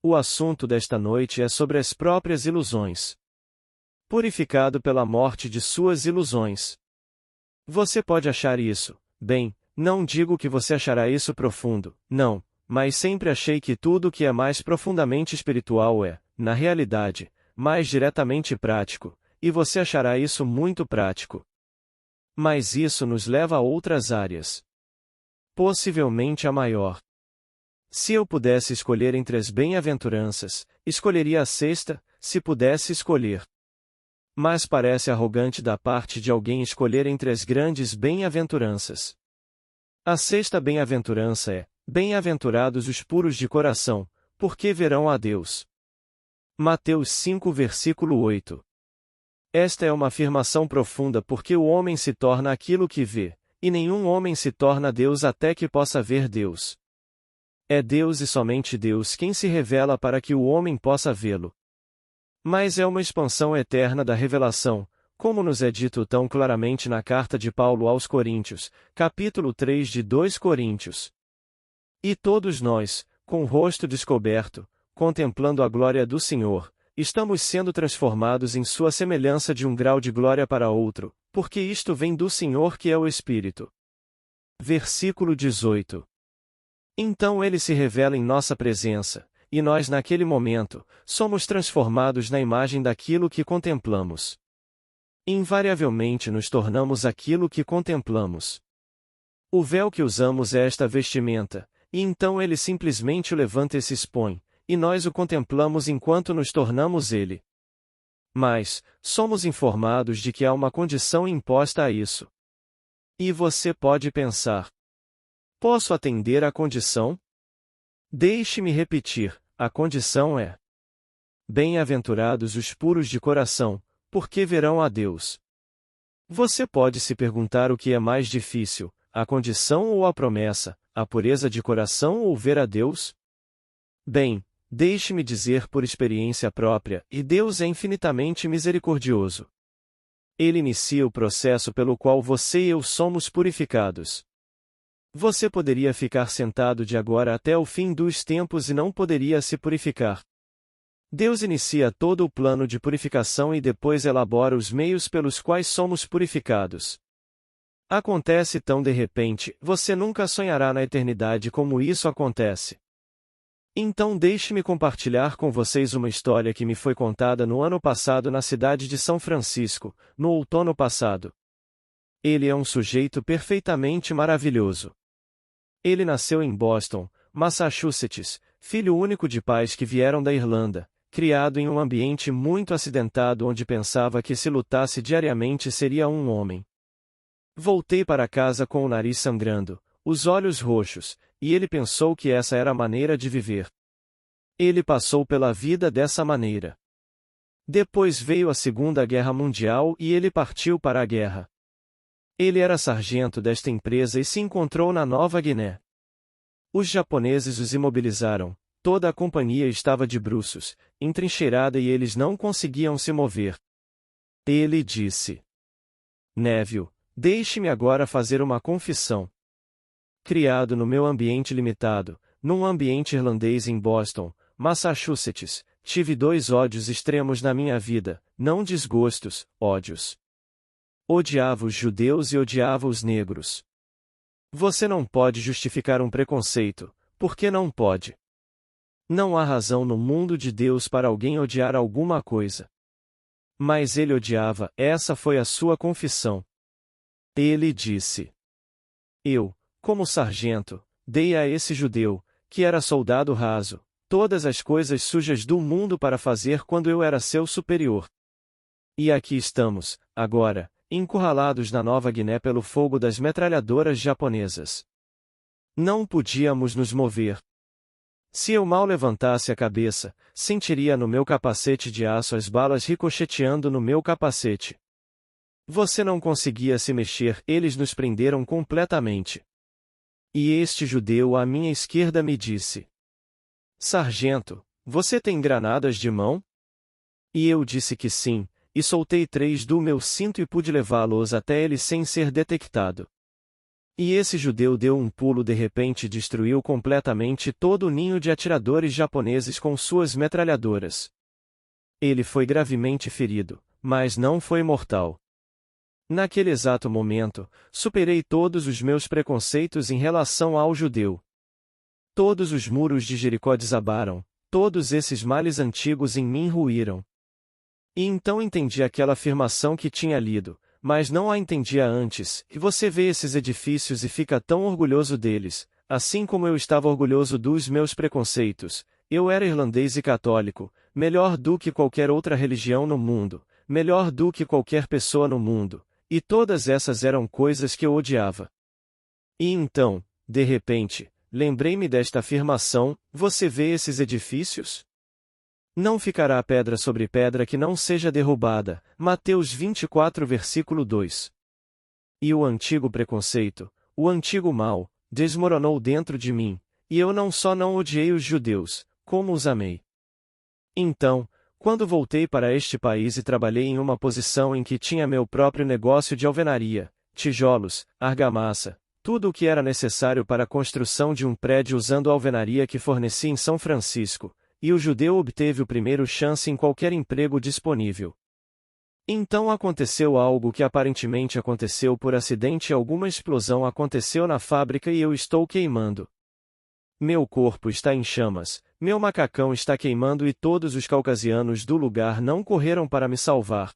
O assunto desta noite é sobre as próprias ilusões. Purificado pela morte de suas ilusões. Você pode achar isso, bem, não digo que você achará isso profundo, não, mas sempre achei que tudo que é mais profundamente espiritual é, na realidade, mais diretamente prático, e você achará isso muito prático. Mas isso nos leva a outras áreas. Possivelmente a maior. Se eu pudesse escolher entre as bem-aventuranças, escolheria a sexta, se pudesse escolher. Mas parece arrogante da parte de alguém escolher entre as grandes bem-aventuranças. A sexta bem-aventurança é: bem-aventurados os puros de coração, porque verão a Deus. Mateus 5 versículo 8. Esta é uma afirmação profunda porque o homem se torna aquilo que vê, e nenhum homem se torna Deus até que possa ver Deus. É Deus e somente Deus quem se revela para que o homem possa vê-lo. Mas é uma expansão eterna da revelação, como nos é dito tão claramente na carta de Paulo aos Coríntios, capítulo 3 de 2 Coríntios. E todos nós, com o rosto descoberto, contemplando a glória do Senhor, estamos sendo transformados em sua semelhança de um grau de glória para outro, porque isto vem do Senhor que é o Espírito. Versículo 18. Então ele se revela em nossa presença, e nós naquele momento, somos transformados na imagem daquilo que contemplamos. Invariavelmente nos tornamos aquilo que contemplamos. O véu que usamos é esta vestimenta, e então ele simplesmente o levanta e se expõe, e nós o contemplamos enquanto nos tornamos ele. Mas, somos informados de que há uma condição imposta a isso. E você pode pensar: posso atender à condição? Deixe-me repetir, a condição é: bem-aventurados os puros de coração, porque verão a Deus. Você pode se perguntar o que é mais difícil, a condição ou a promessa, a pureza de coração ou ver a Deus? Bem, deixe-me dizer por experiência própria, e Deus é infinitamente misericordioso. Ele inicia o processo pelo qual você e eu somos purificados. Você poderia ficar sentado de agora até o fim dos tempos e não poderia se purificar. Deus inicia todo o plano de purificação e depois elabora os meios pelos quais somos purificados. Acontece tão de repente, você nunca sonhará na eternidade como isso acontece. Então deixe-me compartilhar com vocês uma história que me foi contada no ano passado na cidade de São Francisco, no outono passado. Ele é um sujeito perfeitamente maravilhoso. Ele nasceu em Boston, Massachusetts, filho único de pais que vieram da Irlanda, criado em um ambiente muito acidentado onde pensava que se lutasse diariamente seria um homem. Voltei para casa com o nariz sangrando, os olhos roxos, e ele pensou que essa era a maneira de viver. Ele passou pela vida dessa maneira. Depois veio a Segunda Guerra Mundial e ele partiu para a guerra. Ele era sargento desta empresa e se encontrou na Nova Guiné. Os japoneses os imobilizaram, toda a companhia estava de bruços, entrincheirada e eles não conseguiam se mover. Ele disse: Neville, deixe-me agora fazer uma confissão. Criado no meu ambiente limitado, num ambiente irlandês em Boston, Massachusetts, tive dois ódios extremos na minha vida, não desgostos, ódios. Odiava os judeus e odiava os negros. Você não pode justificar um preconceito, porque não pode. Não há razão no mundo de Deus para alguém odiar alguma coisa. Mas ele odiava, essa foi a sua confissão. Ele disse: Eu, como sargento, dei a esse judeu, que era soldado raso, todas as coisas sujas do mundo para fazer quando eu era seu superior. E aqui estamos, agora, encurralados na Nova Guiné pelo fogo das metralhadoras japonesas. Não podíamos nos mover. Se eu mal levantasse a cabeça, sentiria no meu capacete de aço as balas ricocheteando no meu capacete. Você não conseguia se mexer, eles nos prenderam completamente. E este judeu à minha esquerda me disse: Sargento, você tem granadas de mão? E eu disse que sim, e soltei 3 do meu cinto e pude levá-los até ele sem ser detectado. E esse judeu deu um pulo de repente e destruiu completamente todo o ninho de atiradores japoneses com suas metralhadoras. Ele foi gravemente ferido, mas não foi mortal. Naquele exato momento, superei todos os meus preconceitos em relação ao judeu. Todos os muros de Jericó desabaram, todos esses males antigos em mim ruíram. E então entendi aquela afirmação que tinha lido, mas não a entendia antes, e você vê esses edifícios e fica tão orgulhoso deles, assim como eu estava orgulhoso dos meus preconceitos. Eu era irlandês e católico, melhor do que qualquer outra religião no mundo, melhor do que qualquer pessoa no mundo, e todas essas eram coisas que eu odiava. E então, de repente, lembrei-me desta afirmação: você vê esses edifícios? Não ficará pedra sobre pedra que não seja derrubada. Mateus 24 versículo 2. E o antigo preconceito, o antigo mal, desmoronou dentro de mim, e eu não só não odiei os judeus, como os amei. Então, quando voltei para este país e trabalhei em uma posição em que tinha meu próprio negócio de alvenaria, tijolos, argamassa, tudo o que era necessário para a construção de um prédio usando a alvenaria que forneci em São Francisco, e o judeu obteve o primeiro chance em qualquer emprego disponível. Então aconteceu algo que aparentemente aconteceu por acidente, alguma explosão aconteceu na fábrica e eu estou queimando. Meu corpo está em chamas, meu macacão está queimando e todos os caucasianos do lugar não correram para me salvar.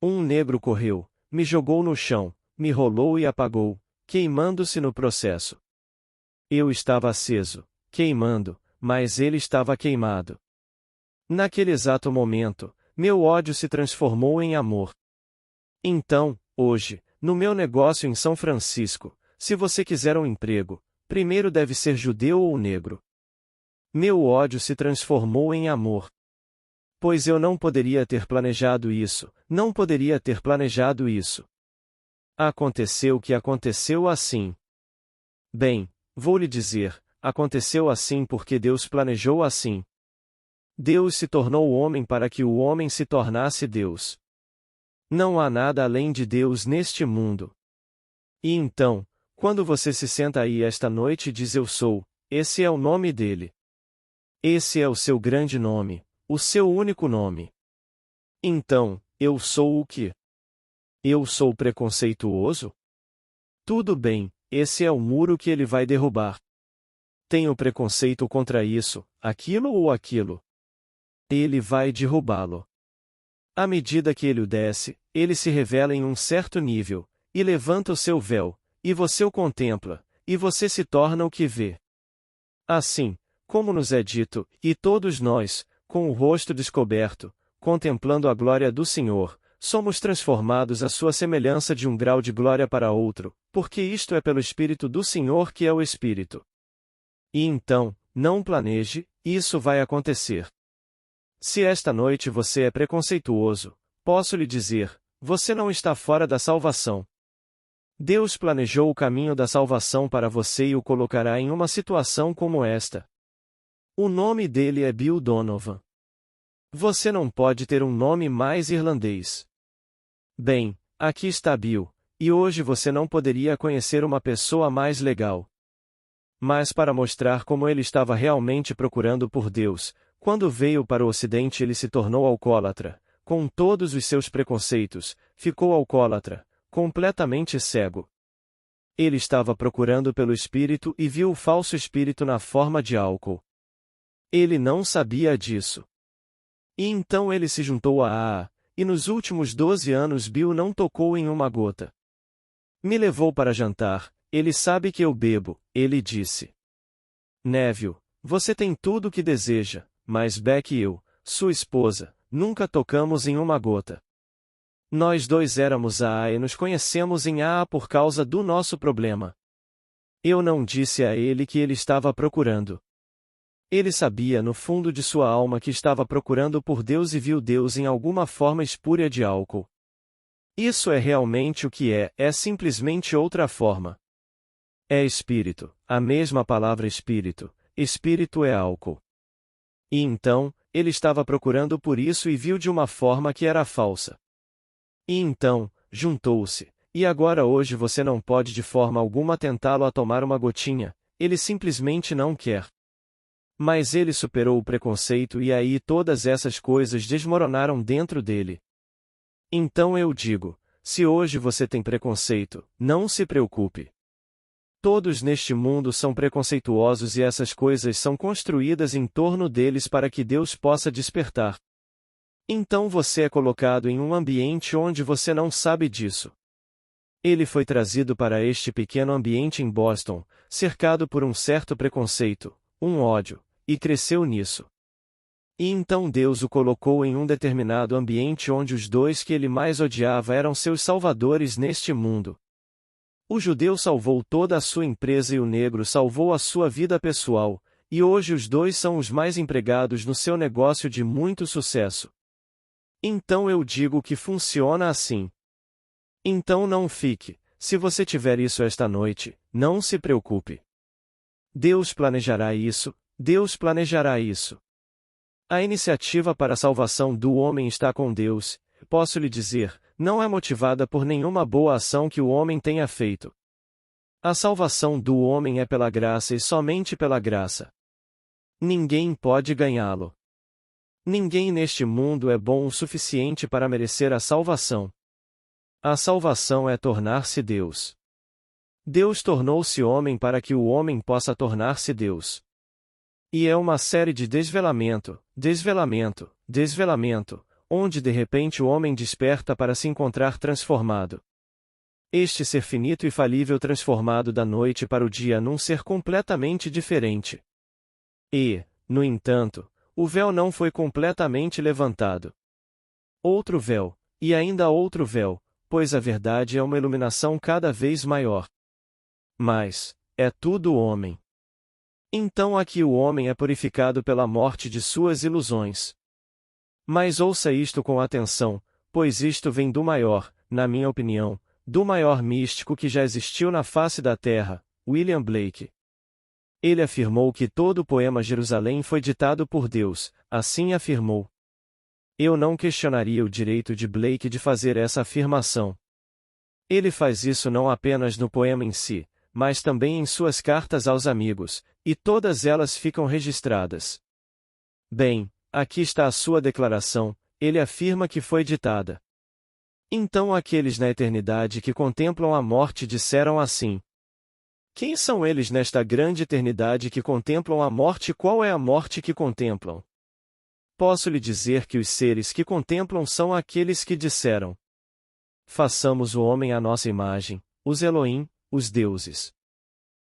Um negro correu, me jogou no chão, me rolou e apagou, queimando-se no processo. Eu estava aceso, queimando, mas ele estava queimado. Naquele exato momento, meu ódio se transformou em amor. Então, hoje, no meu negócio em São Francisco, se você quiser um emprego, primeiro deve ser judeu ou negro. Meu ódio se transformou em amor. Pois eu não poderia ter planejado isso, não poderia ter planejado isso. Aconteceu que aconteceu assim. Bem, vou lhe dizer, aconteceu assim porque Deus planejou assim. Deus se tornou homem para que o homem se tornasse Deus. Não há nada além de Deus neste mundo. E então, quando você se senta aí esta noite e diz eu sou, esse é o nome dele. Esse é o seu grande nome, o seu único nome. Então, eu sou o quê? Eu sou preconceituoso? Tudo bem, esse é o muro que ele vai derrubar. Tenho preconceito contra isso, aquilo ou aquilo. Ele vai derrubá-lo. À medida que ele o desce, ele se revela em um certo nível, e levanta o seu véu, e você o contempla, e você se torna o que vê. Assim, como nos é dito, e todos nós, com o rosto descoberto, contemplando a glória do Senhor, somos transformados à sua semelhança de um grau de glória para outro, porque isto é pelo Espírito do Senhor que é o Espírito. E então, não planeje, isso vai acontecer. Se esta noite você é preconceituoso, posso lhe dizer, você não está fora da salvação. Deus planejou o caminho da salvação para você e o colocará em uma situação como esta. O nome dele é Bill Donovan. Você não pode ter um nome mais irlandês. Bem, aqui está Bill, e hoje você não poderia conhecer uma pessoa mais legal. Mas para mostrar como ele estava realmente procurando por Deus, quando veio para o Ocidente ele se tornou alcoólatra, com todos os seus preconceitos, ficou alcoólatra, completamente cego. Ele estava procurando pelo Espírito e viu o falso Espírito na forma de álcool. Ele não sabia disso. E então ele se juntou a AA, e nos últimos 12 anos Bill não tocou em uma gota. Me levou para jantar, ele sabe que eu bebo, ele disse. Neville, você tem tudo o que deseja, mas Beck e eu, sua esposa, nunca tocamos em uma gota. Nós dois éramos AA e nos conhecemos em AA por causa do nosso problema. Eu não disse a ele que ele estava procurando. Ele sabia no fundo de sua alma que estava procurando por Deus e viu Deus em alguma forma espúria de álcool. Isso é realmente o que é simplesmente outra forma. É espírito, a mesma palavra espírito, espírito é álcool. E então, ele estava procurando por isso e viu de uma forma que era falsa. E então, juntou-se, E agora hoje você não pode de forma alguma tentá-lo a tomar uma gotinha, ele simplesmente não quer. Mas ele superou o preconceito e aí todas essas coisas desmoronaram dentro dele. Então eu digo, se hoje você tem preconceito, não se preocupe. Todos neste mundo são preconceituosos e essas coisas são construídas em torno deles para que Deus possa despertar. Então você é colocado em um ambiente onde você não sabe disso. Ele foi trazido para este pequeno ambiente em Boston, cercado por um certo preconceito, um ódio, e cresceu nisso. E então Deus o colocou em um determinado ambiente onde os dois que ele mais odiava eram seus salvadores neste mundo. O judeu salvou toda a sua empresa e o negro salvou a sua vida pessoal, e hoje os dois são os mais empregados no seu negócio de muito sucesso. Então eu digo que funciona assim. Então não fique, se você tiver isso esta noite, não se preocupe. Deus planejará isso, Deus planejará isso. A iniciativa para a salvação do homem está com Deus, posso lhe dizer, não é motivada por nenhuma boa ação que o homem tenha feito. A salvação do homem é pela graça e somente pela graça. Ninguém pode ganhá-lo. Ninguém neste mundo é bom o suficiente para merecer a salvação. A salvação é tornar-se Deus. Deus tornou-se homem para que o homem possa tornar-se Deus. E é uma série de desvelamento, desvelamento, desvelamento, onde de repente o homem desperta para se encontrar transformado. Este ser finito e falível transformado da noite para o dia num ser completamente diferente. E, no entanto, o véu não foi completamente levantado. Outro véu, e ainda outro véu, pois a verdade é uma iluminação cada vez maior. Mas, é tudo homem. Então aqui o homem é purificado pela morte de suas ilusões. Mas ouça isto com atenção, pois isto vem do maior, na minha opinião, do maior místico que já existiu na face da terra, William Blake. Ele afirmou que todo o poema Jerusalém foi ditado por Deus, assim afirmou. Eu não questionaria o direito de Blake de fazer essa afirmação. Ele faz isso não apenas no poema em si, mas também em suas cartas aos amigos, e todas elas ficam registradas. Bem, aqui está a sua declaração, ele afirma que foi ditada. Então aqueles na eternidade que contemplam a morte disseram assim. Quem são eles nesta grande eternidade que contemplam a morte? Qual é a morte que contemplam? Posso lhe dizer que os seres que contemplam são aqueles que disseram: façamos o homem à nossa imagem, os Elohim, os deuses.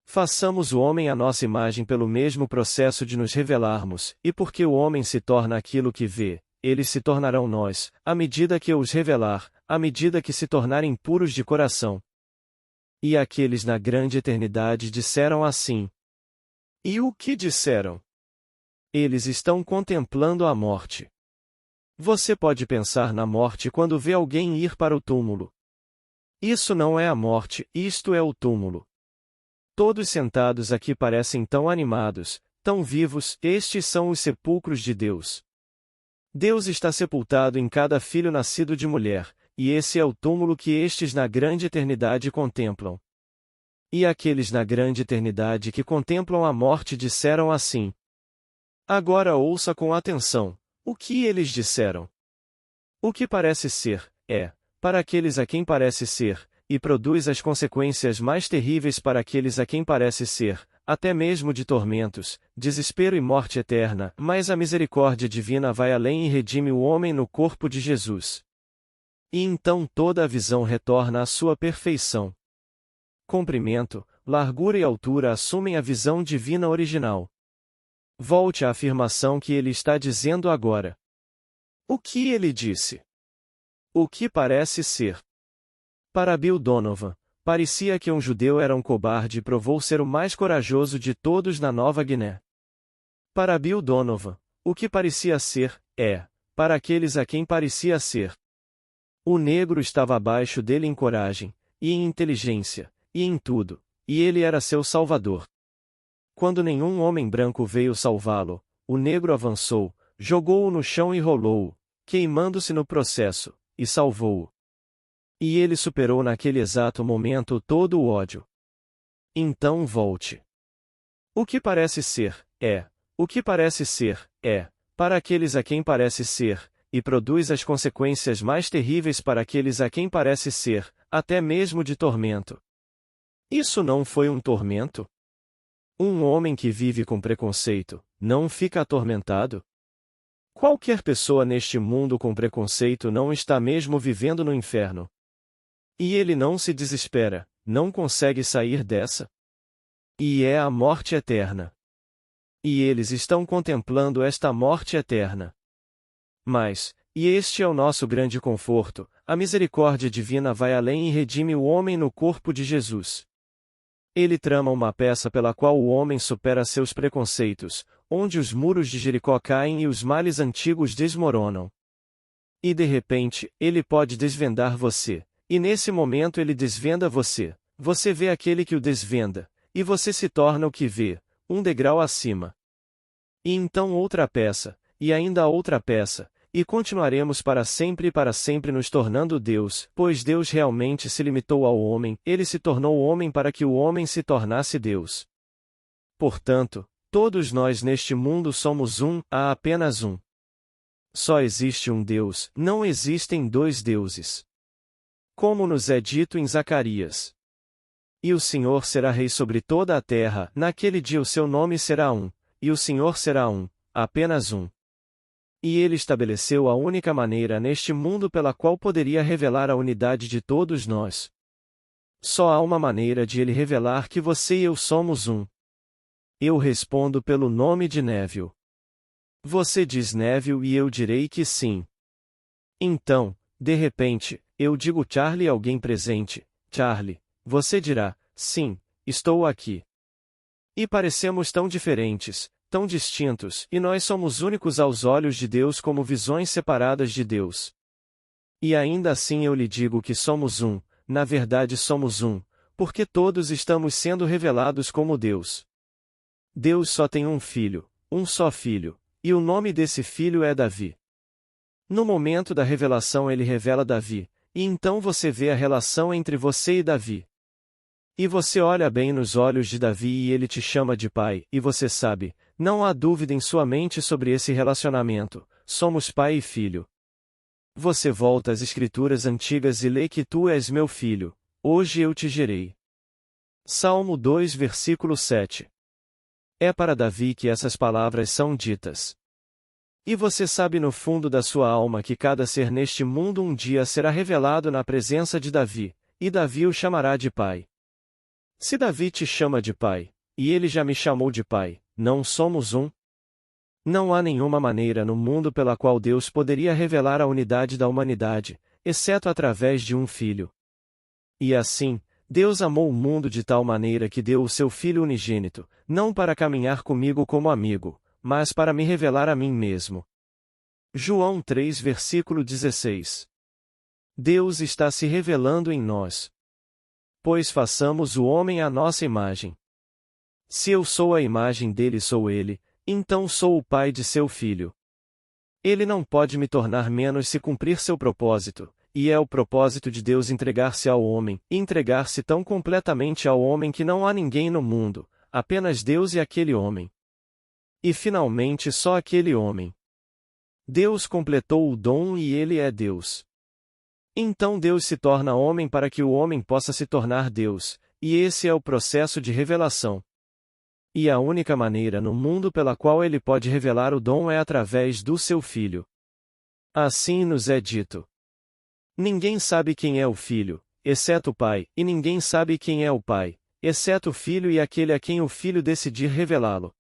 Façamos o homem à nossa imagem pelo mesmo processo de nos revelarmos, e porque o homem se torna aquilo que vê, eles se tornarão nós, à medida que eu os revelar, à medida que se tornarem puros de coração. E aqueles na grande eternidade disseram assim. E o que disseram? Eles estão contemplando a morte. Você pode pensar na morte quando vê alguém ir para o túmulo. Isso não é a morte, isto é o túmulo. Todos sentados aqui parecem tão animados, tão vivos, estes são os sepulcros de Deus. Deus está sepultado em cada filho nascido de mulher, e esse é o túmulo que estes na grande eternidade contemplam. E aqueles na grande eternidade que contemplam a morte disseram assim. Agora ouça com atenção, o que eles disseram. O que parece ser, para aqueles a quem parece ser, e produz as consequências mais terríveis para aqueles a quem parece ser, até mesmo de tormentos, desespero e morte eterna, mas a misericórdia divina vai além e redime o homem no corpo de Jesus. E então toda a visão retorna à sua perfeição. Comprimento, largura e altura assumem a visão divina original. Volte à afirmação que ele está dizendo agora. O que ele disse? O que parece ser? Para Bill Donovan, parecia que um judeu era um cobarde e provou ser o mais corajoso de todos na Nova Guiné. Para Bill Donovan, o que parecia ser, para aqueles a quem parecia ser. O negro estava abaixo dele em coragem, e em inteligência, e em tudo, e ele era seu salvador. Quando nenhum homem branco veio salvá-lo, o negro avançou, jogou-o no chão e rolou-o, queimando-se no processo, e salvou-o. E ele superou naquele exato momento todo o ódio. Então volte. O que parece ser, é. O que parece ser, é. Para aqueles a quem parece ser, e produz as consequências mais terríveis para aqueles a quem parece ser, até mesmo de tormento. Isso não foi um tormento? Um homem que vive com preconceito, não fica atormentado? Qualquer pessoa neste mundo com preconceito não está mesmo vivendo no inferno. E ele não se desespera, não consegue sair dessa. E é a morte eterna. E eles estão contemplando esta morte eterna. Mas, e este é o nosso grande conforto, a misericórdia divina vai além e redime o homem no corpo de Jesus. Ele trama uma peça pela qual o homem supera seus preconceitos, onde os muros de Jericó caem e os males antigos desmoronam. E de repente, ele pode desvendar você. E nesse momento ele desvenda você. Você vê aquele que o desvenda, e você se torna o que vê, um degrau acima. E então outra peça, e ainda outra peça, e continuaremos para sempre nos tornando Deus, pois Deus realmente se limitou ao homem, ele se tornou homem para que o homem se tornasse Deus. Portanto, todos nós neste mundo somos um, há apenas um. Só existe um Deus, não existem dois deuses. Como nos é dito em Zacarias. E o Senhor será rei sobre toda a terra, naquele dia o seu nome será um, e o Senhor será um, apenas um. E ele estabeleceu a única maneira neste mundo pela qual poderia revelar a unidade de todos nós. Só há uma maneira de ele revelar que você e eu somos um. Eu respondo pelo nome de Neville. Você diz Neville e eu direi que sim. Então, de repente, eu digo Charlie a alguém presente, Charlie, você dirá, sim, estou aqui. E parecemos tão diferentes, tão distintos, e nós somos únicos aos olhos de Deus como visões separadas de Deus. E ainda assim eu lhe digo que somos um, na verdade somos um, porque todos estamos sendo revelados como Deus. Deus só tem um filho, um só filho, e o nome desse filho é Davi. No momento da revelação ele revela Davi, e então você vê a relação entre você e Davi. E você olha bem nos olhos de Davi e ele te chama de pai, e você sabe, não há dúvida em sua mente sobre esse relacionamento, somos pai e filho. Você volta às escrituras antigas e lê que tu és meu filho, hoje eu te gerei. Salmo 2 versículo 7. É para Davi que essas palavras são ditas. E você sabe no fundo da sua alma que cada ser neste mundo um dia será revelado na presença de Davi, e Davi o chamará de pai. Se Davi te chama de pai, e ele já me chamou de pai, não somos um? Não há nenhuma maneira no mundo pela qual Deus poderia revelar a unidade da humanidade, exceto através de um filho. E assim, Deus amou o mundo de tal maneira que deu o seu Filho unigênito, não para caminhar comigo como amigo, mas para me revelar a mim mesmo. João 3 versículo 16. Deus está se revelando em nós. Pois façamos o homem à nossa imagem. Se eu sou a imagem dele sou ele, então sou o pai de seu filho. Ele não pode me tornar menos se cumprir seu propósito, e é o propósito de Deus entregar-se ao homem, e entregar-se tão completamente ao homem que não há ninguém no mundo, apenas Deus e aquele homem. E finalmente só aquele homem. Deus completou o dom e ele é Deus. Então Deus se torna homem para que o homem possa se tornar Deus, e esse é o processo de revelação. E a única maneira no mundo pela qual ele pode revelar o dom é através do seu Filho. Assim nos é dito. Ninguém sabe quem é o Filho, exceto o Pai, e ninguém sabe quem é o Pai, exceto o Filho e aquele a quem o Filho decidir revelá-lo.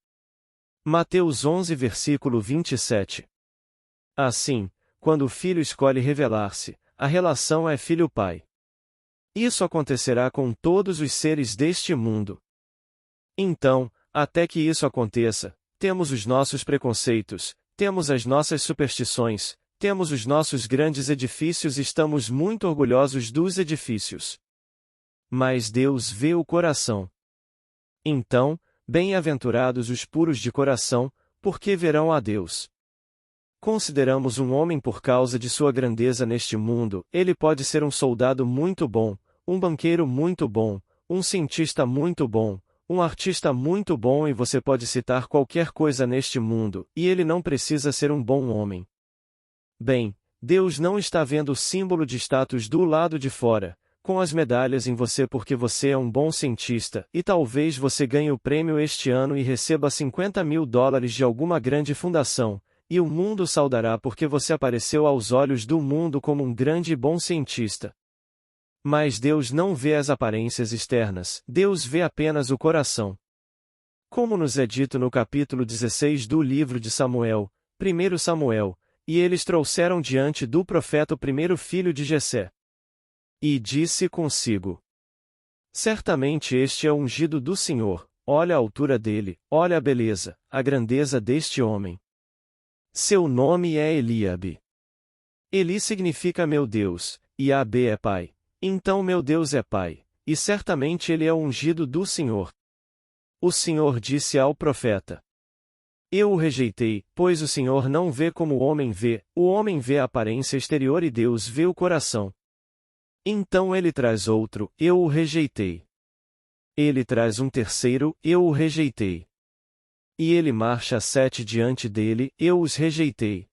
Mateus 11 versículo 27. Assim, quando o Filho escolhe revelar-se, a relação é filho-pai. Isso acontecerá com todos os seres deste mundo. Então, até que isso aconteça, temos os nossos preconceitos, temos as nossas superstições, temos os nossos grandes edifícios e estamos muito orgulhosos dos edifícios. Mas Deus vê o coração. Então, bem-aventurados os puros de coração, porque verão a Deus. Consideramos um homem por causa de sua grandeza neste mundo, ele pode ser um soldado muito bom, um banqueiro muito bom, um cientista muito bom, um artista muito bom e você pode citar qualquer coisa neste mundo, e ele não precisa ser um bom homem. Bem, Deus não está vendo o símbolo de status do lado de fora, com as medalhas em você porque você é um bom cientista, e talvez você ganhe o prêmio este ano e receba $50.000 de alguma grande fundação, e o mundo saudará porque você apareceu aos olhos do mundo como um grande e bom cientista. Mas Deus não vê as aparências externas, Deus vê apenas o coração. Como nos é dito no capítulo 16 do livro de Samuel, 1 Samuel, e eles trouxeram diante do profeta o primeiro filho de Jessé. E disse consigo: certamente este é o ungido do Senhor, olha a altura dele, olha a beleza, a grandeza deste homem. Seu nome é Eliabe. Eli significa meu Deus, e Ab é pai. Então meu Deus é pai, e certamente ele é o ungido do Senhor. O Senhor disse ao profeta: eu o rejeitei, pois o Senhor não vê como o homem vê a aparência exterior e Deus vê o coração. Então ele traz outro, eu o rejeitei. Ele traz um terceiro, eu o rejeitei. E ele marcha 7 diante dele, eu os rejeitei.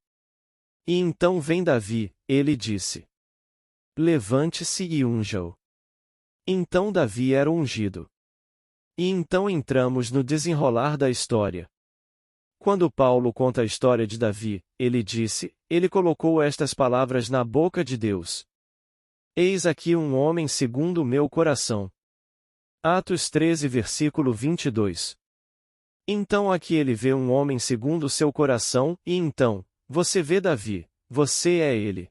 E então vem Davi, ele disse: levante-se e unja-o. Então Davi era ungido. E então entramos no desenrolar da história. Quando Paulo conta a história de Davi, ele disse, ele colocou estas palavras na boca de Deus. Eis aqui um homem segundo o meu coração. Atos 13 versículo 22. Então aqui ele vê um homem segundo o seu coração, e então, você vê Davi, você é ele.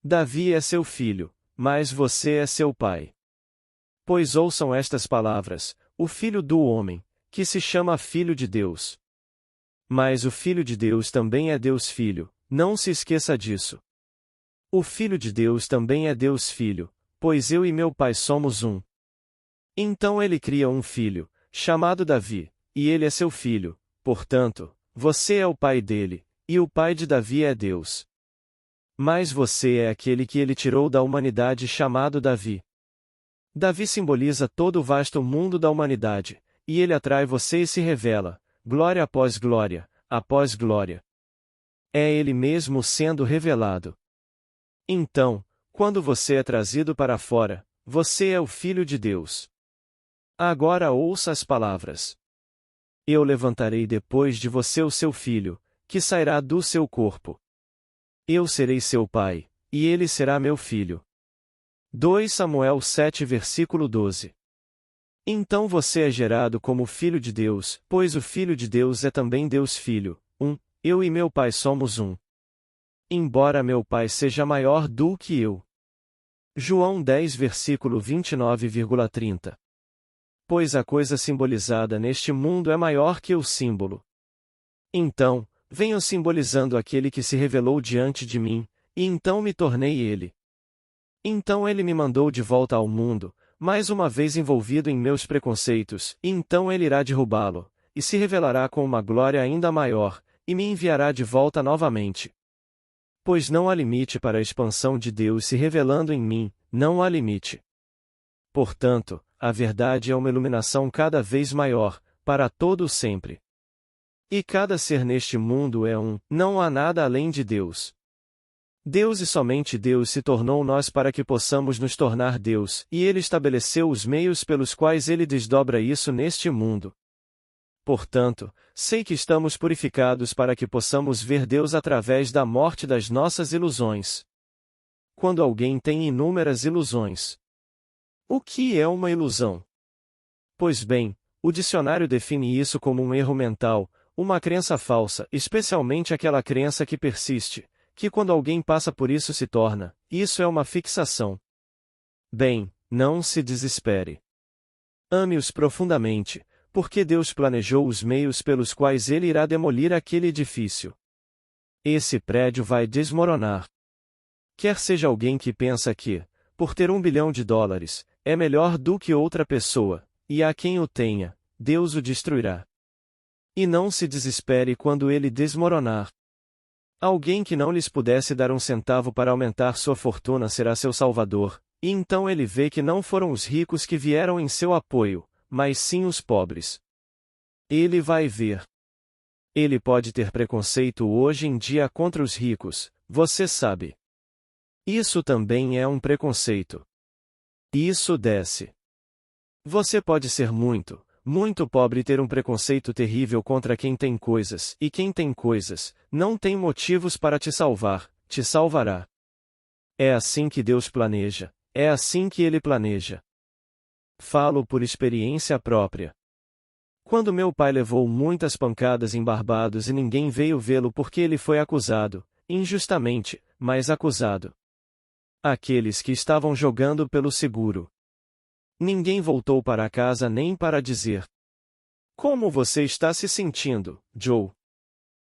Davi é seu filho, mas você é seu pai. Pois ouçam estas palavras, o filho do homem, que se chama filho de Deus. Mas o Filho de Deus também é Deus Filho, não se esqueça disso. O Filho de Deus também é Deus Filho, pois eu e meu Pai somos um. Então ele cria um filho, chamado Davi, e ele é seu filho, portanto, você é o pai dele, e o pai de Davi é Deus. Mas você é aquele que ele tirou da humanidade chamado Davi. Davi simboliza todo o vasto mundo da humanidade, e ele atrai você e se revela, glória após glória, após glória. É ele mesmo sendo revelado. Então, quando você é trazido para fora, você é o Filho de Deus. Agora ouça as palavras. Eu levantarei depois de você o seu filho, que sairá do seu corpo. Eu serei seu pai, e ele será meu filho. 2 Samuel 7 versículo 12. Então você é gerado como filho de Deus, pois o Filho de Deus é também Deus Filho. Eu e meu Pai somos um. Embora meu Pai seja maior do que eu. João 10 versículo 29,30. Pois a coisa simbolizada neste mundo é maior que o símbolo. Então, venho simbolizando aquele que se revelou diante de mim, e então me tornei ele. Então ele me mandou de volta ao mundo, mais uma vez envolvido em meus preconceitos, e então ele irá derrubá-lo, e se revelará com uma glória ainda maior, e me enviará de volta novamente. Pois não há limite para a expansão de Deus se revelando em mim, não há limite. Portanto, a verdade é uma iluminação cada vez maior, para todo o sempre. E cada ser neste mundo é um, não há nada além de Deus. Deus e somente Deus se tornou nós para que possamos nos tornar Deus, e Ele estabeleceu os meios pelos quais Ele desdobra isso neste mundo. Portanto, sei que estamos purificados para que possamos ver Deus através da morte das nossas ilusões. Quando alguém tem inúmeras ilusões. O que é uma ilusão? Pois bem, o dicionário define isso como um erro mental, uma crença falsa, especialmente aquela crença que persiste, que quando alguém passa por isso se torna, isso é uma fixação. Bem, não se desespere. Ame-os profundamente, porque Deus planejou os meios pelos quais Ele irá demolir aquele edifício. Esse prédio vai desmoronar. Quer seja alguém que pensa que, por ter $1 bilhão, é melhor do que outra pessoa, e há quem o tenha, Deus o destruirá. E não se desespere quando ele desmoronar. Alguém que não lhes pudesse dar um centavo para aumentar sua fortuna será seu salvador, e então ele vê que não foram os ricos que vieram em seu apoio, mas sim os pobres. Ele vai ver. Ele pode ter preconceito hoje em dia contra os ricos, você sabe. Isso também é um preconceito. Isso desce. Você pode ser muito, muito pobre e ter um preconceito terrível contra quem tem coisas, e quem tem coisas, não tem motivos para te salvar, te salvará. É assim que Deus planeja, é assim que Ele planeja. Falo por experiência própria. Quando meu pai levou muitas pancadas em Barbados e ninguém veio vê-lo porque ele foi acusado, injustamente, mas acusado. Aqueles que estavam jogando pelo seguro. Ninguém voltou para casa nem para dizer: "Como você está se sentindo, Joe?"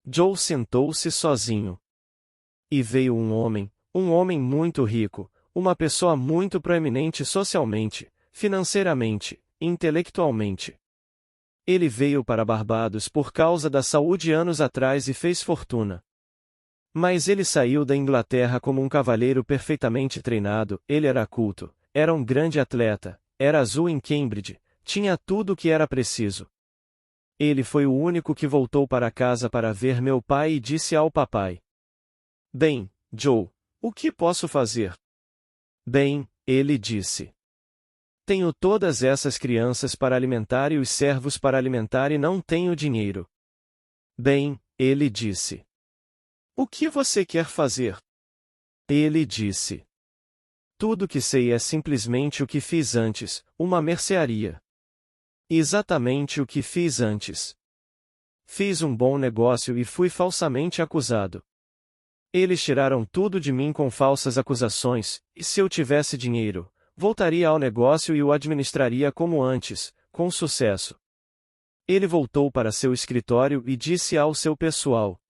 Joe sentou-se sozinho. E veio um homem muito rico, uma pessoa muito proeminente socialmente, financeiramente, intelectualmente. Ele veio para Barbados por causa da saúde anos atrás e fez fortuna. Mas ele saiu da Inglaterra como um cavalheiro perfeitamente treinado, ele era culto, era um grande atleta, era azul em Cambridge, tinha tudo o que era preciso. Ele foi o único que voltou para casa para ver meu pai e disse ao papai: "Bem, Joe, o que posso fazer?" "Bem", ele disse. "Tenho todas essas crianças para alimentar e os servos para alimentar e não tenho dinheiro." "Bem", ele disse. "O que você quer fazer?" Ele disse. "Tudo que sei é simplesmente o que fiz antes, uma mercearia." Exatamente o que fiz antes. Fiz um bom negócio e fui falsamente acusado. Eles tiraram tudo de mim com falsas acusações, e se eu tivesse dinheiro, voltaria ao negócio e o administraria como antes, com sucesso. Ele voltou para seu escritório e disse ao seu pessoal: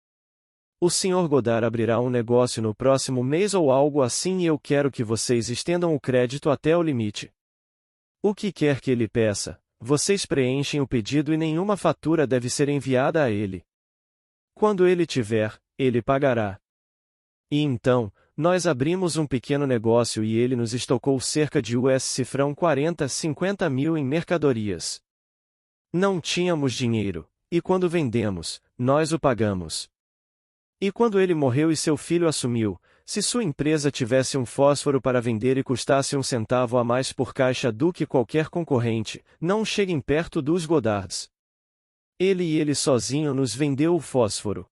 "O Sr. Godard abrirá um negócio no próximo mês ou algo assim e eu quero que vocês estendam o crédito até o limite. O que quer que ele peça, vocês preenchem o pedido e nenhuma fatura deve ser enviada a ele. Quando ele tiver, ele pagará." E então, nós abrimos um pequeno negócio e ele nos estocou cerca de US$ 50 mil em mercadorias. Não tínhamos dinheiro, e quando vendemos, nós o pagamos. E quando ele morreu e seu filho assumiu, se sua empresa tivesse um fósforo para vender e custasse um centavo a mais por caixa do que qualquer concorrente, não cheguem perto dos Godards. Ele sozinho nos vendeu o fósforo.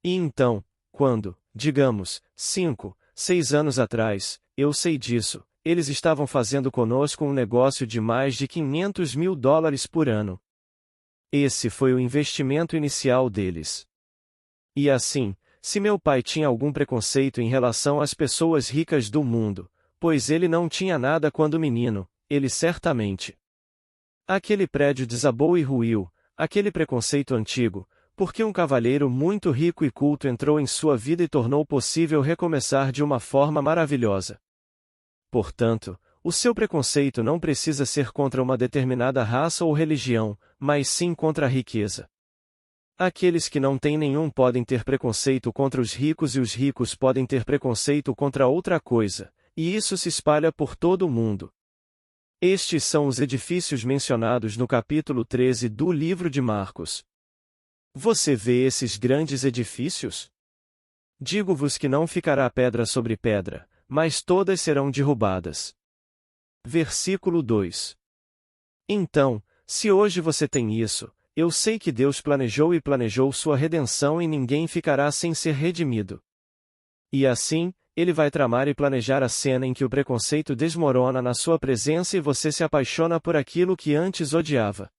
E então, quando, digamos, 5, 6 anos atrás, eu sei disso, eles estavam fazendo conosco um negócio de mais de US$ 500 mil por ano. Esse foi o investimento inicial deles. E assim, se meu pai tinha algum preconceito em relação às pessoas ricas do mundo, pois ele não tinha nada quando menino, ele certamente. Aquele prédio desabou e ruiu, aquele preconceito antigo, porque um cavalheiro muito rico e culto entrou em sua vida e tornou possível recomeçar de uma forma maravilhosa. Portanto, o seu preconceito não precisa ser contra uma determinada raça ou religião, mas sim contra a riqueza. Aqueles que não têm nenhum podem ter preconceito contra os ricos e os ricos podem ter preconceito contra outra coisa, e isso se espalha por todo o mundo. Estes são os edifícios mencionados no capítulo 13 do livro de Marcos. Você vê esses grandes edifícios? Digo-vos que não ficará pedra sobre pedra, mas todas serão derrubadas. Versículo 2. Então, se hoje você tem isso, eu sei que Deus planejou sua redenção e ninguém ficará sem ser redimido. E assim, ele vai tramar e planejar a cena em que o preconceito desmorona na sua presença e você se apaixona por aquilo que antes odiava.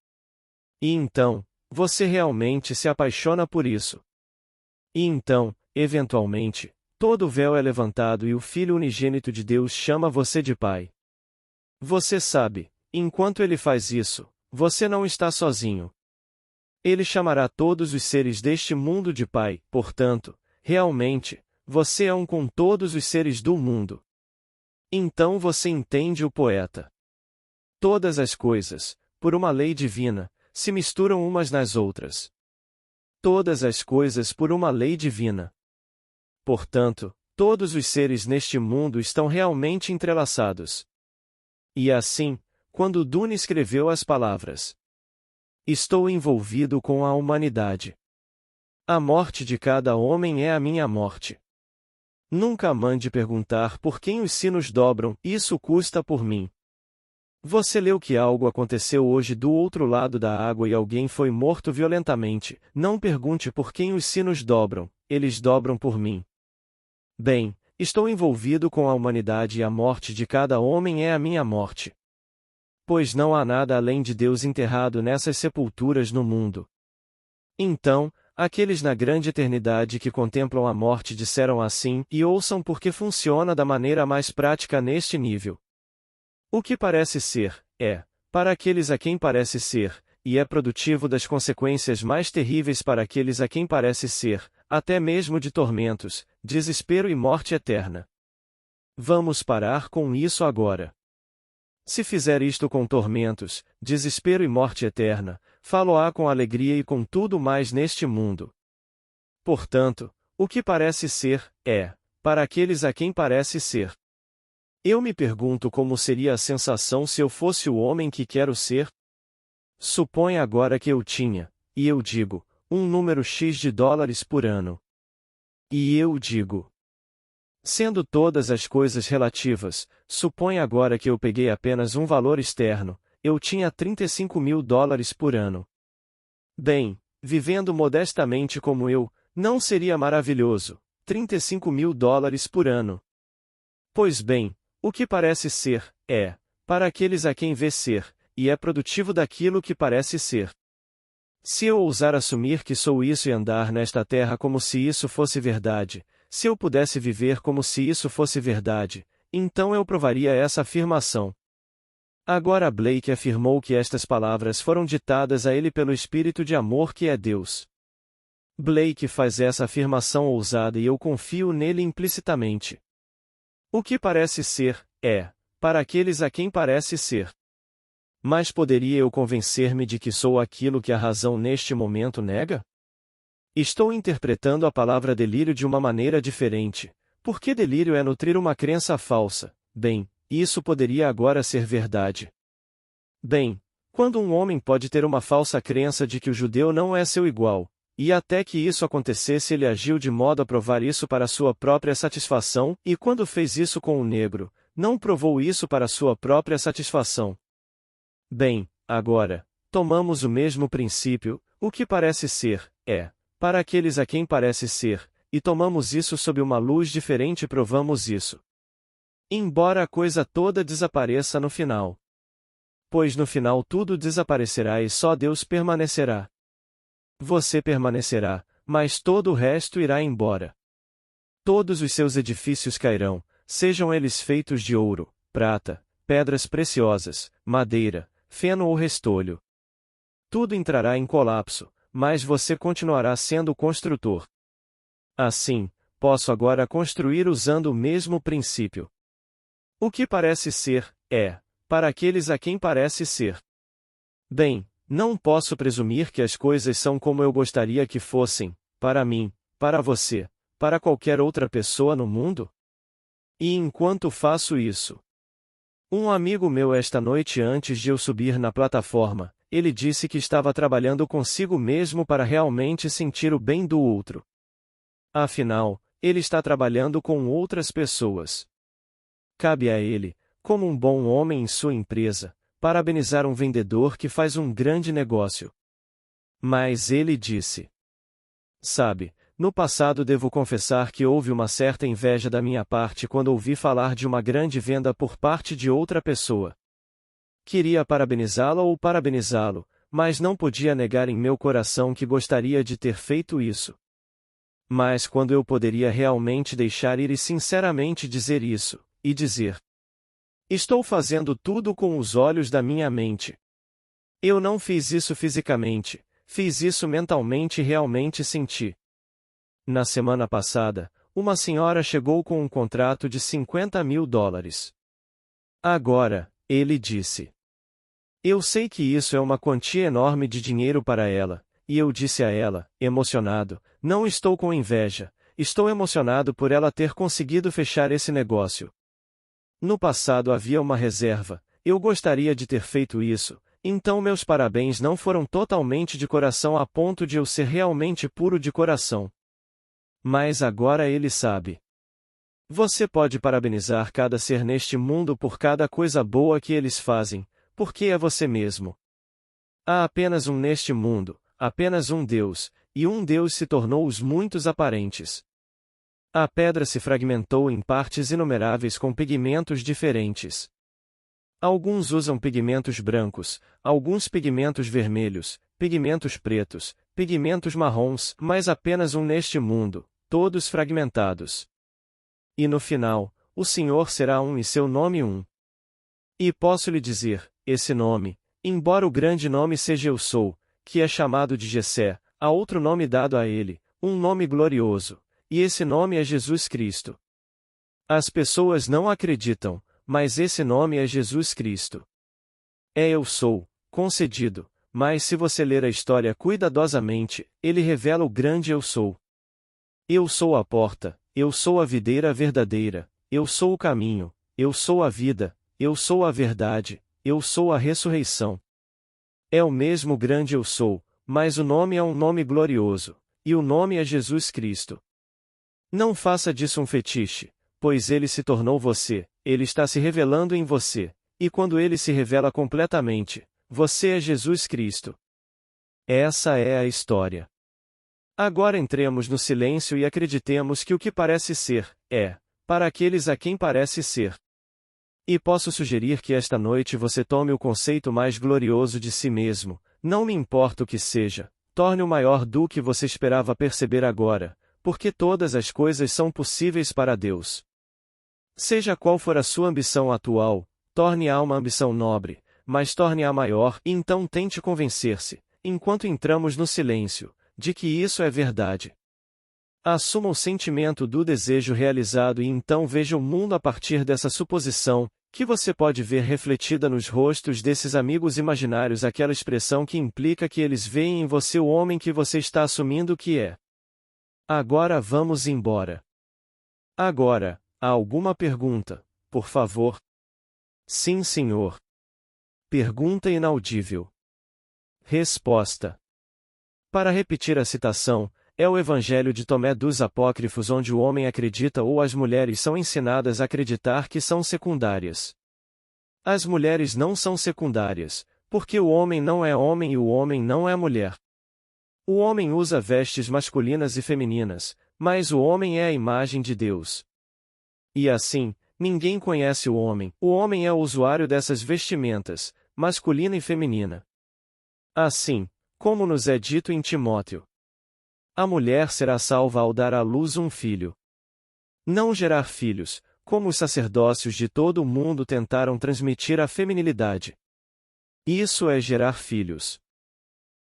E então, você realmente se apaixona por isso. E então, eventualmente, todo o véu é levantado e o Filho unigênito de Deus chama você de Pai. Você sabe, enquanto ele faz isso, você não está sozinho. Ele chamará todos os seres deste mundo de Pai, portanto, realmente, você é um com todos os seres do mundo. Então você entende o poeta. Todas as coisas, por uma lei divina, se misturam umas nas outras. Todas as coisas por uma lei divina. Portanto, todos os seres neste mundo estão realmente entrelaçados. E assim, quando Dune escreveu as palavras: "Estou envolvido com a humanidade. A morte de cada homem é a minha morte. Nunca mande perguntar por quem os sinos dobram, isso custa por mim." Você leu que algo aconteceu hoje do outro lado da água e alguém foi morto violentamente. Não pergunte por quem os sinos dobram, eles dobram por mim. Bem, estou envolvido com a humanidade e a morte de cada homem é a minha morte. Pois não há nada além de Deus enterrado nessas sepulturas no mundo. Então, aqueles na grande eternidade que contemplam a morte disseram assim, e ouçam porque funciona da maneira mais prática neste nível. O que parece ser, para aqueles a quem parece ser, e é produtivo das consequências mais terríveis para aqueles a quem parece ser, até mesmo de tormentos, desespero e morte eterna. Vamos parar com isso agora. Se fizer isto com tormentos, desespero e morte eterna, falo-á com alegria e com tudo mais neste mundo. Portanto, o que parece ser, para aqueles a quem parece ser. Eu me pergunto como seria a sensação se eu fosse o homem que quero ser? Suponha agora que eu tinha, e eu digo, um número X de dólares por ano. E eu digo, sendo todas as coisas relativas, suponha agora que eu peguei apenas um valor externo, eu tinha $35.000 por ano. Bem, vivendo modestamente como eu, não seria maravilhoso, $35.000 por ano. Pois bem, o que parece ser, para aqueles a quem vê ser, e é produtivo daquilo que parece ser. Se eu ousar assumir que sou isso e andar nesta terra como se isso fosse verdade, se eu pudesse viver como se isso fosse verdade, então eu provaria essa afirmação. Agora Blake afirmou que estas palavras foram ditadas a ele pelo Espírito de amor que é Deus. Blake faz essa afirmação ousada e eu confio nele implicitamente. O que parece ser, para aqueles a quem parece ser. Mas poderia eu convencer-me de que sou aquilo que a razão neste momento nega? Estou interpretando a palavra delírio de uma maneira diferente, porque delírio é nutrir uma crença falsa. Bem, isso poderia agora ser verdade. Bem, quando um homem pode ter uma falsa crença de que o judeu não é seu igual, e até que isso acontecesse ele agiu de modo a provar isso para sua própria satisfação, e quando fez isso com o negro, não provou isso para sua própria satisfação. Bem, agora, tomamos o mesmo princípio, o que parece ser, para aqueles a quem parece ser, e tomamos isso sob uma luz diferente e provamos isso. Embora a coisa toda desapareça no final. Pois no final tudo desaparecerá e só Deus permanecerá. Você permanecerá, mas todo o resto irá embora. Todos os seus edifícios cairão, sejam eles feitos de ouro, prata, pedras preciosas, madeira, feno ou restolho. Tudo entrará em colapso, mas você continuará sendo o construtor. Assim, posso agora construir usando o mesmo princípio. O que parece ser, para aqueles a quem parece ser. Bem, não posso presumir que as coisas são como eu gostaria que fossem, para mim, para você, para qualquer outra pessoa no mundo? E enquanto faço isso, um amigo meu esta noite antes de eu subir na plataforma, ele disse que estava trabalhando consigo mesmo para realmente sentir o bem do outro. Afinal, ele está trabalhando com outras pessoas. Cabe a ele, como um bom homem em sua empresa, parabenizar um vendedor que faz um grande negócio. Mas ele disse: sabe, no passado devo confessar que houve uma certa inveja da minha parte quando ouvi falar de uma grande venda por parte de outra pessoa. Queria parabenizá-la ou parabenizá-lo, mas não podia negar em meu coração que gostaria de ter feito isso. Mas quando eu poderia realmente deixar ir e sinceramente dizer isso, e dizer: estou fazendo tudo com os olhos da minha mente. Eu não fiz isso fisicamente, fiz isso mentalmente e realmente senti. Na semana passada, uma senhora chegou com um contrato de $50.000. Agora, ele disse: eu sei que isso é uma quantia enorme de dinheiro para ela, e eu disse a ela, emocionado: não estou com inveja, estou emocionado por ela ter conseguido fechar esse negócio. No passado havia uma reserva, eu gostaria de ter feito isso, então meus parabéns não foram totalmente de coração a ponto de eu ser realmente puro de coração. Mas agora ele sabe. Você pode parabenizar cada ser neste mundo por cada coisa boa que eles fazem, porque é você mesmo. Há apenas um neste mundo, apenas um Deus, e um Deus se tornou os muitos aparentes. A pedra se fragmentou em partes inumeráveis com pigmentos diferentes. Alguns usam pigmentos brancos, alguns pigmentos vermelhos, pigmentos pretos, pigmentos marrons, mas apenas um neste mundo, todos fragmentados. E no final, o Senhor será um e seu nome um. E posso lhe dizer, esse nome, embora o grande nome seja Eu Sou, que é chamado de Jessé, há outro nome dado a ele, um nome glorioso, e esse nome é Jesus Cristo. As pessoas não acreditam, mas esse nome é Jesus Cristo. É Eu Sou, concedido, mas se você ler a história cuidadosamente, ele revela o grande Eu Sou. Eu sou a porta, eu sou a videira verdadeira, eu sou o caminho, eu sou a vida, eu sou a verdade, eu sou a ressurreição. É o mesmo grande Eu Sou, mas o nome é um nome glorioso, e o nome é Jesus Cristo. Não faça disso um fetiche, pois ele se tornou você, ele está se revelando em você, e quando ele se revela completamente, você é Jesus Cristo. Essa é a história. Agora entremos no silêncio e acreditemos que o que parece ser, é, para aqueles a quem parece ser. E posso sugerir que esta noite você tome o conceito mais glorioso de si mesmo, não me importa o que seja, torne-o maior do que você esperava perceber agora, porque todas as coisas são possíveis para Deus. Seja qual for a sua ambição atual, torne-a uma ambição nobre, mas torne-a maior e então tente convencer-se, enquanto entramos no silêncio, de que isso é verdade. Assuma o sentimento do desejo realizado e então veja o mundo a partir dessa suposição, que você pode ver refletida nos rostos desses amigos imaginários, aquela expressão que implica que eles veem em você o homem que você está assumindo que é. Agora vamos embora. Agora, há alguma pergunta, por favor? Sim, senhor. Pergunta inaudível. Resposta. Para repetir a citação, é o Evangelho de Tomé dos Apócrifos onde o homem acredita ou as mulheres são ensinadas a acreditar que são secundárias. As mulheres não são secundárias, porque o homem não é homem e o homem não é mulher. O homem usa vestes masculinas e femininas, mas o homem é a imagem de Deus. E assim, ninguém conhece o homem é o usuário dessas vestimentas, masculina e feminina. Assim, como nos é dito em Timóteo, a mulher será salva ao dar à luz um filho. Não gerar filhos, como os sacerdócios de todo o mundo tentaram transmitir a feminilidade. Isso é gerar filhos.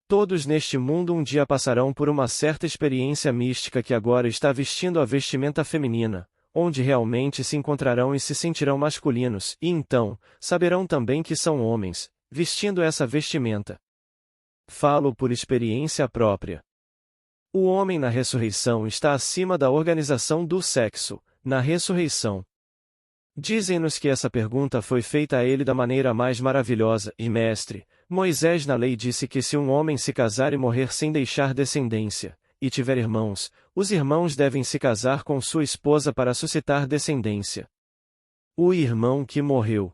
Todos neste mundo um dia passarão por uma certa experiência mística que agora está vestindo a vestimenta feminina, onde realmente se encontrarão e se sentirão masculinos, e então, saberão também que são homens, vestindo essa vestimenta. Falo por experiência própria. O homem na ressurreição está acima da organização do sexo, na ressurreição. Dizem-nos que essa pergunta foi feita a ele da maneira mais maravilhosa, e mestre, Moisés na lei disse que se um homem se casar e morrer sem deixar descendência, e tiver irmãos, os irmãos devem se casar com sua esposa para suscitar descendência. O irmão que morreu.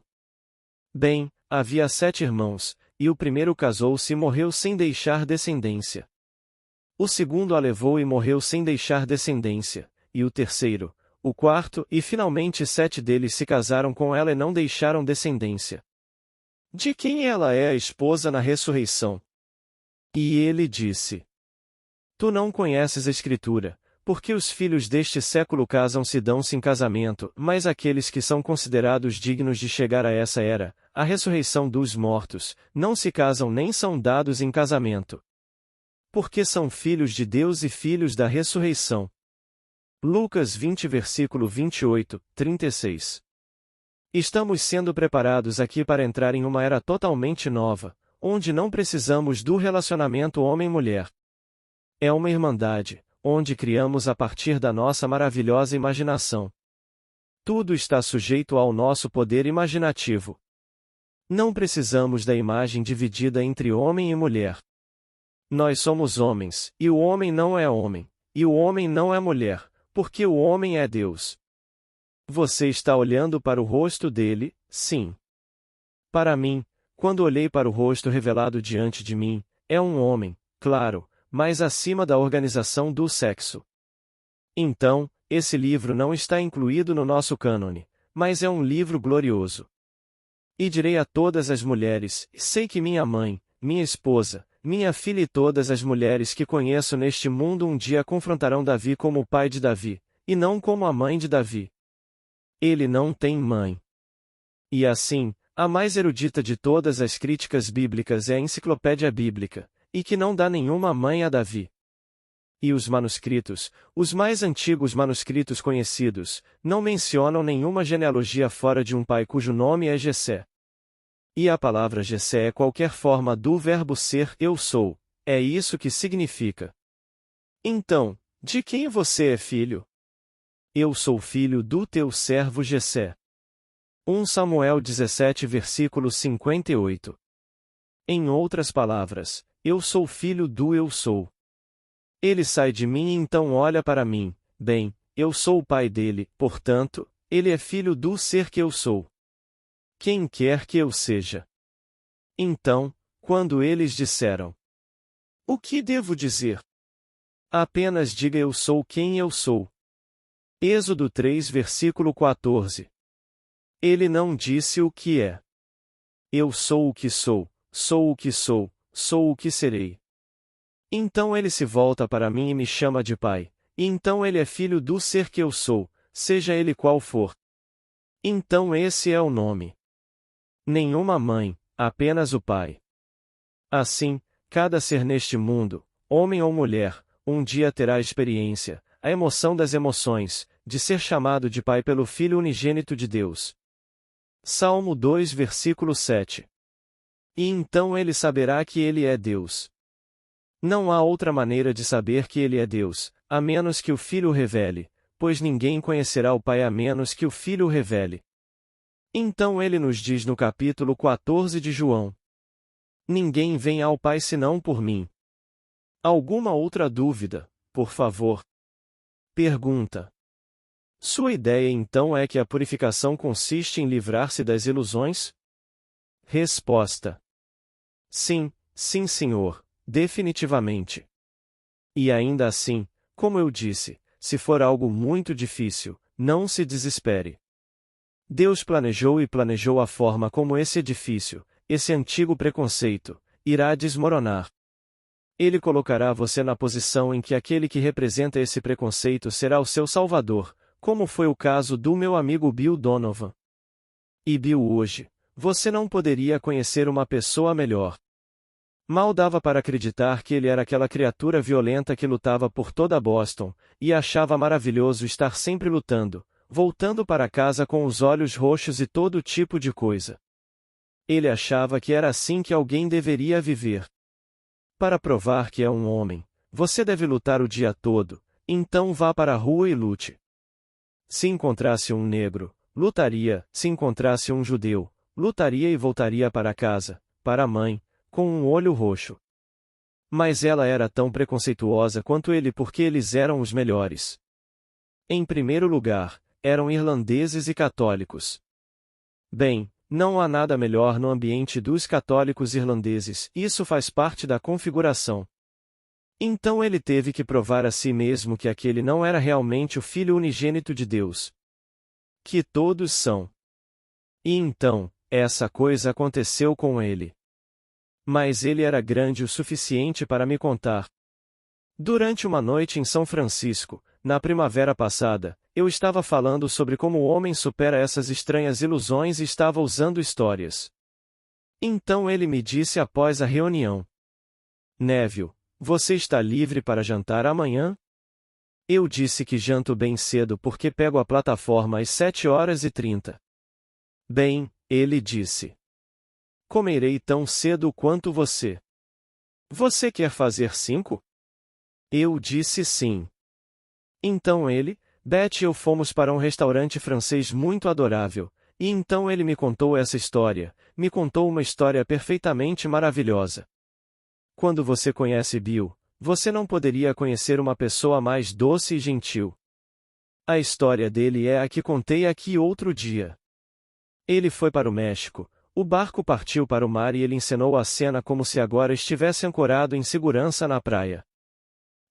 Bem, havia 7 irmãos, e o primeiro casou-se e morreu sem deixar descendência. O segundo a levou e morreu sem deixar descendência, e o terceiro, o quarto e finalmente 7 deles se casaram com ela e não deixaram descendência. De quem ela é a esposa na ressurreição? E ele disse: Tu não conheces a Escritura, porque os filhos deste século casam-se e dão-se em casamento, mas aqueles que são considerados dignos de chegar a essa era, a ressurreição dos mortos, não se casam nem são dados em casamento. Porque são filhos de Deus e filhos da ressurreição. Lucas 20 versículo 28, 36. Estamos sendo preparados aqui para entrar em uma era totalmente nova, onde não precisamos do relacionamento homem-mulher. É uma irmandade, onde criamos a partir da nossa maravilhosa imaginação. Tudo está sujeito ao nosso poder imaginativo. Não precisamos da imagem dividida entre homem e mulher. Nós somos homens, e o homem não é homem, e o homem não é mulher, porque o homem é Deus. Você está olhando para o rosto dele, sim. Para mim, quando olhei para o rosto revelado diante de mim, é um homem, claro, mas acima da organização do sexo. Então, esse livro não está incluído no nosso cânone, mas é um livro glorioso. E direi a todas as mulheres: sei que minha mãe, minha esposa, minha filha e todas as mulheres que conheço neste mundo um dia confrontarão Davi como o pai de Davi, e não como a mãe de Davi. Ele não tem mãe. E assim, a mais erudita de todas as críticas bíblicas é a Enciclopédia Bíblica, e que não dá nenhuma mãe a Davi. E os manuscritos, os mais antigos manuscritos conhecidos, não mencionam nenhuma genealogia fora de um pai cujo nome é Jessé. E a palavra Jessé é qualquer forma do verbo ser eu sou, é isso que significa. Então, de quem você é filho? Eu sou filho do teu servo Jessé. 1 Samuel 17 versículo 58. Em outras palavras, eu sou filho do eu sou. Ele sai de mim e então olha para mim, bem, eu sou o pai dele, portanto, ele é filho do ser que eu sou. Quem quer que eu seja. Então, quando eles disseram: o que devo dizer? Apenas diga eu sou quem eu sou. Êxodo 3 versículo 14. Ele não disse o que é. Eu sou o que sou o que serei. Então ele se volta para mim e me chama de pai, e então ele é filho do ser que eu sou, seja ele qual for. Então esse é o nome. Nenhuma mãe, apenas o pai. Assim, cada ser neste mundo, homem ou mulher, um dia terá a experiência, a emoção das emoções, de ser chamado de pai pelo Filho unigênito de Deus. Salmo 2 versículo 7. E então ele saberá que ele é Deus. Não há outra maneira de saber que ele é Deus, a menos que o Filho o revele, pois ninguém conhecerá o Pai a menos que o Filho o revele. Então ele nos diz no capítulo 14 de João: ninguém vem ao Pai senão por mim. Alguma outra dúvida, por favor? Pergunta. Sua ideia então é que a purificação consiste em livrar-se das ilusões? Resposta. Sim, sim senhor, definitivamente. E ainda assim, como eu disse, se for algo muito difícil, não se desespere. Deus planejou e planejou a forma como esse edifício, esse antigo preconceito, irá desmoronar. Ele colocará você na posição em que aquele que representa esse preconceito será o seu salvador, como foi o caso do meu amigo Bill Donovan. E Bill hoje, você não poderia conhecer uma pessoa melhor. Mal dava para acreditar que ele era aquela criatura violenta que lutava por toda Boston, e achava maravilhoso estar sempre lutando, voltando para casa com os olhos roxos e todo tipo de coisa. Ele achava que era assim que alguém deveria viver. Para provar que é um homem, você deve lutar o dia todo, então vá para a rua e lute. Se encontrasse um negro, lutaria; se encontrasse um judeu, lutaria e voltaria para casa, para a mãe, com um olho roxo. Mas ela era tão preconceituosa quanto ele porque eles eram os melhores. Em primeiro lugar, eram irlandeses e católicos. Bem, não há nada melhor no ambiente dos católicos irlandeses, isso faz parte da configuração. Então ele teve que provar a si mesmo que aquele não era realmente o Filho unigênito de Deus. Que todos são. E então, essa coisa aconteceu com ele. Mas ele era grande o suficiente para me contar. Durante uma noite em São Francisco, na primavera passada, eu estava falando sobre como o homem supera essas estranhas ilusões e estava usando histórias. Então ele me disse após a reunião: Neville, você está livre para jantar amanhã? Eu disse que janto bem cedo porque pego a plataforma às 7h30. Bem, ele disse. Comerei tão cedo quanto você. Você quer fazer 5? Eu disse sim. Então ele, Beth e eu fomos para um restaurante francês muito adorável, e então ele me contou essa história, me contou uma história perfeitamente maravilhosa. Quando você conhece Bill, você não poderia conhecer uma pessoa mais doce e gentil. A história dele é a que contei aqui outro dia. Ele foi para o México, o barco partiu para o mar e ele encenou a cena como se agora estivesse ancorado em segurança na praia.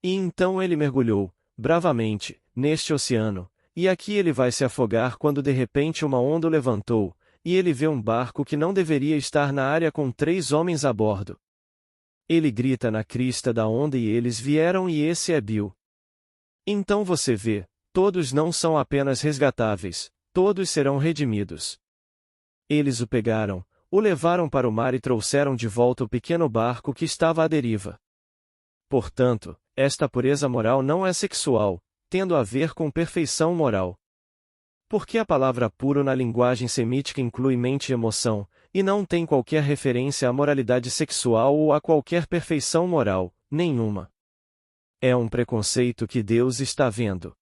E então ele mergulhou, bravamente, neste oceano, e aqui ele vai se afogar quando de repente uma onda o levantou, e ele vê um barco que não deveria estar na área com 3 homens a bordo. Ele grita na crista da onda e eles vieram e esse é Bill. Então você vê, todos não são apenas resgatáveis, todos serão redimidos. Eles o pegaram, o levaram para o mar e trouxeram de volta o pequeno barco que estava à deriva. Portanto, esta pureza moral não é sexual, tendo a ver com perfeição moral. Porque a palavra puro na linguagem semítica inclui mente e emoção, e não tem qualquer referência à moralidade sexual ou a qualquer perfeição moral, nenhuma. É um preconceito que Deus está vendo.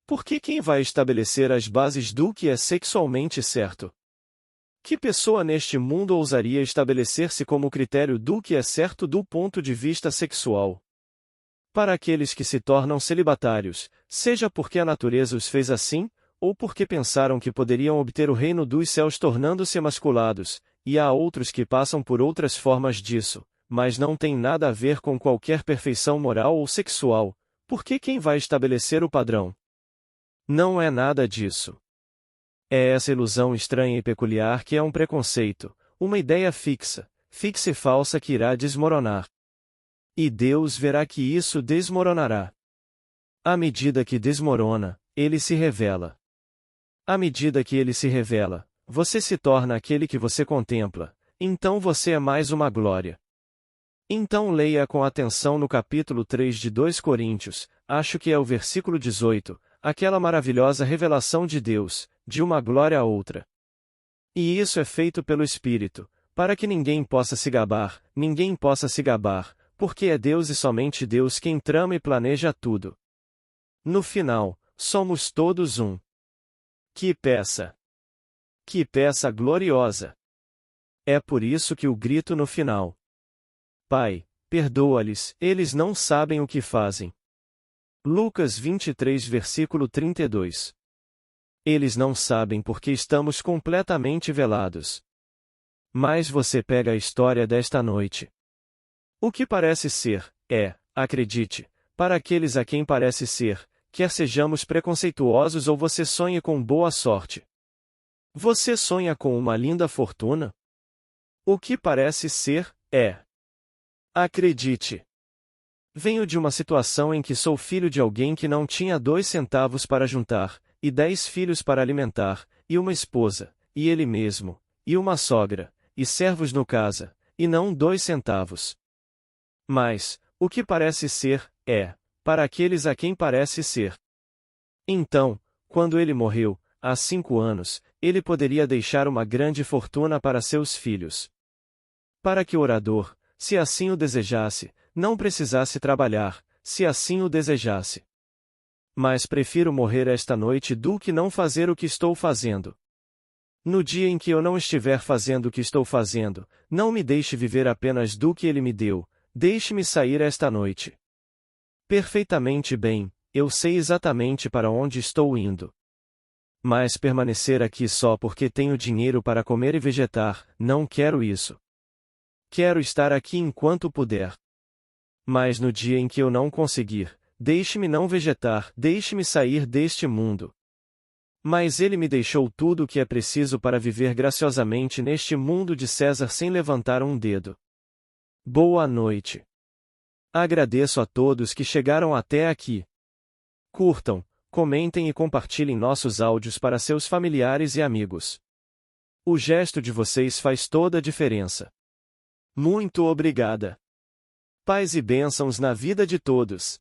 Porque quem vai estabelecer as bases do que é sexualmente certo? Que pessoa neste mundo ousaria estabelecer-se como critério do que é certo do ponto de vista sexual? Para aqueles que se tornam celibatários, seja porque a natureza os fez assim, ou porque pensaram que poderiam obter o reino dos céus tornando-se emasculados, e há outros que passam por outras formas disso, mas não tem nada a ver com qualquer perfeição moral ou sexual, porque quem vai estabelecer o padrão? Não é nada disso. É essa ilusão estranha e peculiar que é um preconceito, uma ideia fixa e falsa que irá desmoronar. E Deus verá que isso desmoronará. À medida que desmorona, ele se revela. À medida que ele se revela, você se torna aquele que você contempla, então você é mais uma glória. Então leia com atenção no capítulo 3 de 2 Coríntios, acho que é o versículo 18, aquela maravilhosa revelação de Deus, de uma glória a outra. E isso é feito pelo Espírito, para que ninguém possa se gabar, porque é Deus e somente Deus quem trama e planeja tudo. No final, somos todos um. Que peça! Que peça gloriosa! É por isso que o grito no final. Pai, perdoa-lhes, eles não sabem o que fazem. Lucas 23 versículo 32. Eles não sabem porque estamos completamente velados. Mas você pega a história desta noite. O que parece ser, acredite, para aqueles a quem parece ser, quer sejamos preconceituosos ou você sonhe com boa sorte. Você sonha com uma linda fortuna? O que parece ser, acredite. Venho de uma situação em que sou filho de alguém que não tinha 2 centavos para juntar, e 10 filhos para alimentar, e uma esposa, e ele mesmo, e uma sogra, e servos no casa, e não 2 centavos. Mas, o que parece ser, para aqueles a quem parece ser. Então, quando ele morreu, há 5 anos, ele poderia deixar uma grande fortuna para seus filhos. Para que o orador, se assim o desejasse, não precisasse trabalhar, se assim o desejasse. Mas prefiro morrer esta noite do que não fazer o que estou fazendo. No dia em que eu não estiver fazendo o que estou fazendo, não me deixe viver apenas do que ele me deu, deixe-me sair esta noite. Perfeitamente bem, eu sei exatamente para onde estou indo. Mas permanecer aqui só porque tenho dinheiro para comer e vegetar, não quero isso. Quero estar aqui enquanto puder. Mas no dia em que eu não conseguir, deixe-me não vegetar, deixe-me sair deste mundo. Mas ele me deixou tudo o que é preciso para viver graciosamente neste mundo de César sem levantar um dedo. Boa noite. Agradeço a todos que chegaram até aqui. Curtam, comentem e compartilhem nossos áudios para seus familiares e amigos. O gesto de vocês faz toda a diferença. Muito obrigada. Paz e bênçãos na vida de todos.